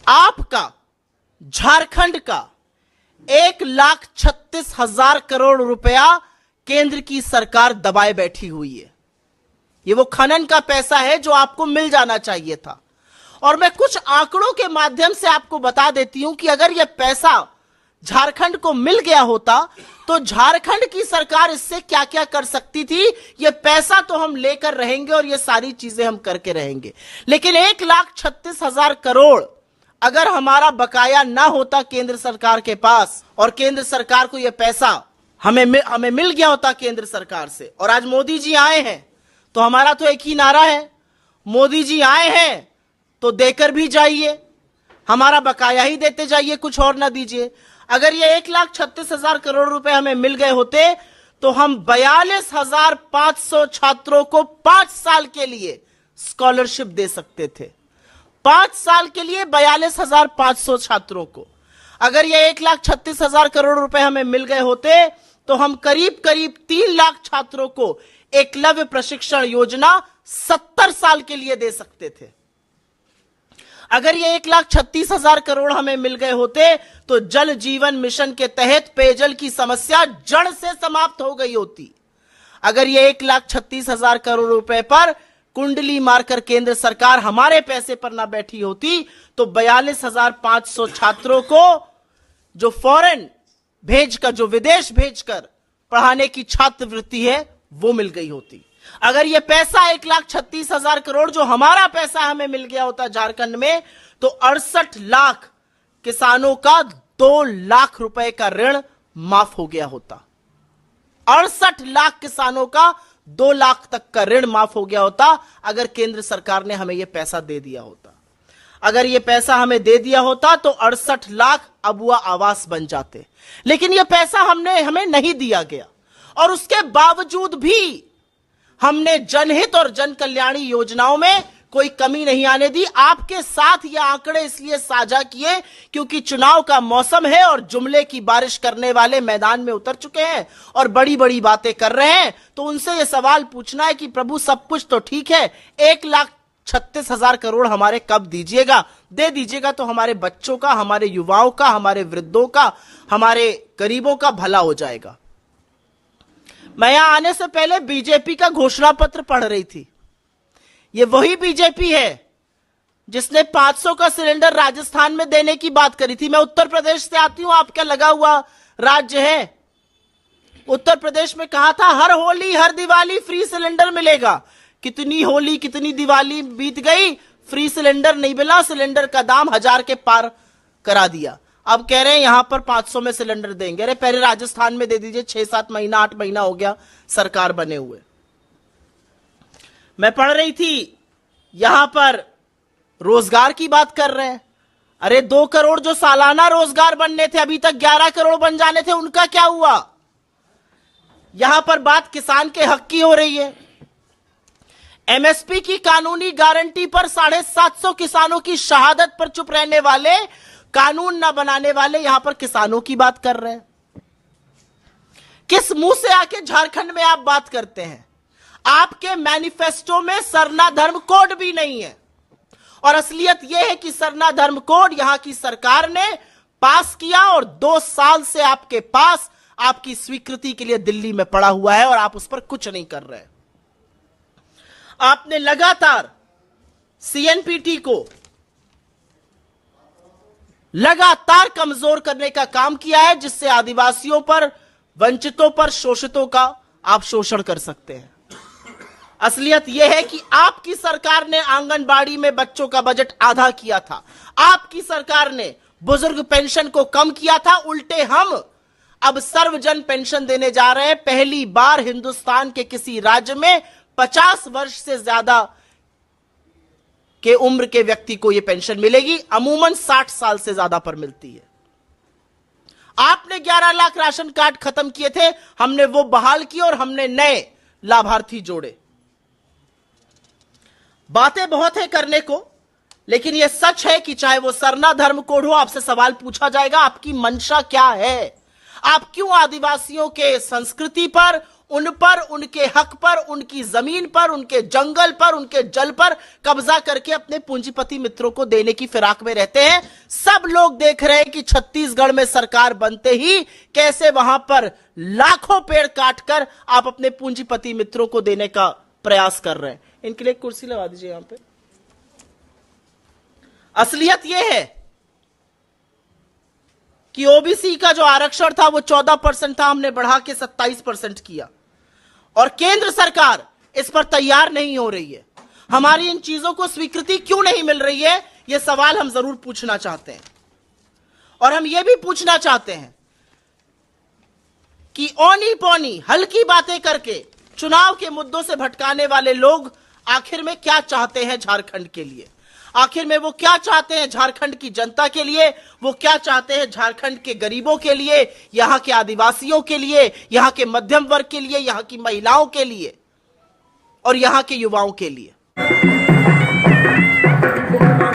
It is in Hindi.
आपका झारखंड का 1,36,000 करोड़ रुपया केंद्र की सरकार दबाए बैठी हुई है। ये वो खनन का पैसा है जो आपको मिल जाना चाहिए था। और मैं कुछ आंकड़ों के माध्यम से आपको बता देती हूं कि अगर यह पैसा झारखंड को मिल गया होता तो झारखंड की सरकार इससे क्या क्या कर सकती थी। यह पैसा तो हम लेकर रहेंगे और ये सारी चीजें हम करके रहेंगे, लेकिन 1,36,000 करोड़ अगर हमारा बकाया ना होता केंद्र सरकार के पास और केंद्र सरकार को यह पैसा हमें मिल गया होता केंद्र सरकार से, और आज मोदी जी आए हैं तो हमारा तो एक ही नारा है, मोदी जी आए हैं तो देकर भी जाइए, हमारा बकाया ही देते जाइए, कुछ और ना दीजिए। अगर ये 1,36,000 करोड़ रुपए हमें मिल गए होते तो हम 42,500 छात्रों को 5 साल के लिए स्कॉलरशिप दे सकते थे। 5 साल के लिए 42,500 छात्रों को। अगर ये 1,36,000 करोड़ रुपए हमें मिल गए होते तो हम करीब करीब 3 लाख छात्रों को एकलव्य प्रशिक्षण योजना 70 साल के लिए दे सकते थे। अगर ये 1,36,000 करोड़ हमें मिल गए होते तो जल जीवन मिशन के तहत पेयजल की समस्या जड़ से समाप्त हो गई होती। अगर ये 1,36,000 करोड़ रुपए पर कुंडली मारकर केंद्र सरकार हमारे पैसे पर ना बैठी होती तो 42,500 छात्रों को जो फॉरेन भेजकर, जो विदेश भेजकर पढ़ाने की छात्रवृत्ति है वो मिल गई होती। अगर ये पैसा 1,36,000 करोड़ जो हमारा पैसा हमें मिल गया होता झारखंड में तो 68 लाख किसानों का 2 लाख रुपए का ऋण माफ हो गया होता। 68 लाख किसानों का 2 लाख तक का ऋण माफ हो गया होता अगर केंद्र सरकार ने हमें यह पैसा दे दिया होता। अगर यह पैसा हमें दे दिया होता तो 68 लाख अबुआ आवास बन जाते, लेकिन यह पैसा हमें नहीं दिया गया और उसके बावजूद भी हमने जनहित और जन कल्याणी योजनाओं में कोई कमी नहीं आने दी। आपके साथ ये आंकड़े इसलिए साझा किए क्योंकि चुनाव का मौसम है और जुमले की बारिश करने वाले मैदान में उतर चुके हैं और बड़ी बड़ी बातें कर रहे हैं। तो उनसे ये सवाल पूछना है कि प्रभु सब कुछ तो ठीक है, 1,36,000 करोड़ हमारे कब दीजिएगा? दे दीजिएगा तो हमारे बच्चों का, हमारे युवाओं का, हमारे वृद्धों का, हमारे गरीबों का भला हो जाएगा। मैं यहां आने से पहले बीजेपी का घोषणा पत्र पढ़ रही थी। ये वही बीजेपी है जिसने 500 का सिलेंडर राजस्थान में देने की बात करी थी। मैं उत्तर प्रदेश से आती हूं, आपका लगा हुआ राज्य है। उत्तर प्रदेश में कहा था हर होली हर दिवाली फ्री सिलेंडर मिलेगा। कितनी होली कितनी दिवाली बीत गई, फ्री सिलेंडर नहीं मिला, सिलेंडर का दाम 1000 के पार करा दिया। अब कह रहे हैं यहां पर 500 में सिलेंडर देंगे। अरे पहले राजस्थान में दे दीजिए, 6-7 महीना 8 महीना हो गया सरकार बने हुए। मैं पढ़ रही थी यहां पर रोजगार की बात कर रहे हैं। अरे 2 करोड़ जो सालाना रोजगार बनने थे अभी तक 11 करोड़ बन जाने थे, उनका क्या हुआ? यहां पर बात किसान के हक की हो रही है। एमएसपी की कानूनी गारंटी पर 750 किसानों की शहादत पर चुप रहने वाले, कानून ना बनाने वाले यहां पर किसानों की बात कर रहे हैं। किस मुंह से आके झारखंड में आप बात करते हैं? आपके मैनिफेस्टो में सरना धर्म कोड भी नहीं है और असलियत यह है कि सरना धर्म कोड यहां की सरकार ने पास किया और 2 साल से आपके पास आपकी स्वीकृति के लिए दिल्ली में पड़ा हुआ है और आप उस पर कुछ नहीं कर रहे। आपने लगातार सीएनपीटी को लगातार कमजोर करने का काम किया है, जिससे आदिवासियों पर, वंचितों पर, शोषितों का आप शोषण कर सकते हैं। असलियत यह है कि आपकी सरकार ने आंगनबाड़ी में बच्चों का बजट आधा किया था। आपकी सरकार ने बुजुर्ग पेंशन को कम किया था। उल्टे हम अब सर्वजन पेंशन देने जा रहे हैं। पहली बार हिंदुस्तान के किसी राज्य में 50 वर्ष से ज्यादा के उम्र के व्यक्ति को यह पेंशन मिलेगी। अमूमन 60 साल से ज्यादा पर मिलती है। आपने 11 लाख राशन कार्ड खत्म किए थे, हमने वो बहाल किए और हमने नए लाभार्थी जोड़े। बातें बहुत है करने को, लेकिन यह सच है कि चाहे वो सरना धर्म कोड हो, आपसे सवाल पूछा जाएगा आपकी मंशा क्या है? आप क्यों आदिवासियों के संस्कृति पर, उन पर, उनके हक पर, उनकी जमीन पर, उनके जंगल पर, उनके जल पर कब्जा करके अपने पूंजीपति मित्रों को देने की फिराक में रहते हैं। सब लोग देख रहे हैं कि छत्तीसगढ़ में सरकार बनते ही कैसे वहां पर लाखों पेड़ काटकर आप अपने पूंजीपति मित्रों को देने का प्रयास कर रहे हैं। इनके लिए एक कुर्सी लगा दीजिए यहां पे। असलियत यह है कि ओबीसी का जो आरक्षण था वो 14% था, हमने बढ़ा के 27% किया, और केंद्र सरकार इस पर तैयार नहीं हो रही है। हमारी इन चीजों को स्वीकृति क्यों नहीं मिल रही है, यह सवाल हम जरूर पूछना चाहते हैं। और हम यह भी पूछना चाहते हैं कि औनी पौनी हल्की बातें करके चुनाव के मुद्दों से भटकाने वाले लोग आखिर में क्या चाहते हैं झारखंड के लिए, आखिर में वो क्या चाहते हैं झारखंड की जनता के लिए, वो क्या चाहते हैं झारखंड के गरीबों के लिए, यहां के आदिवासियों के लिए, यहां के मध्यम वर्ग के लिए, यहां की महिलाओं के लिए और यहां के युवाओं के लिए।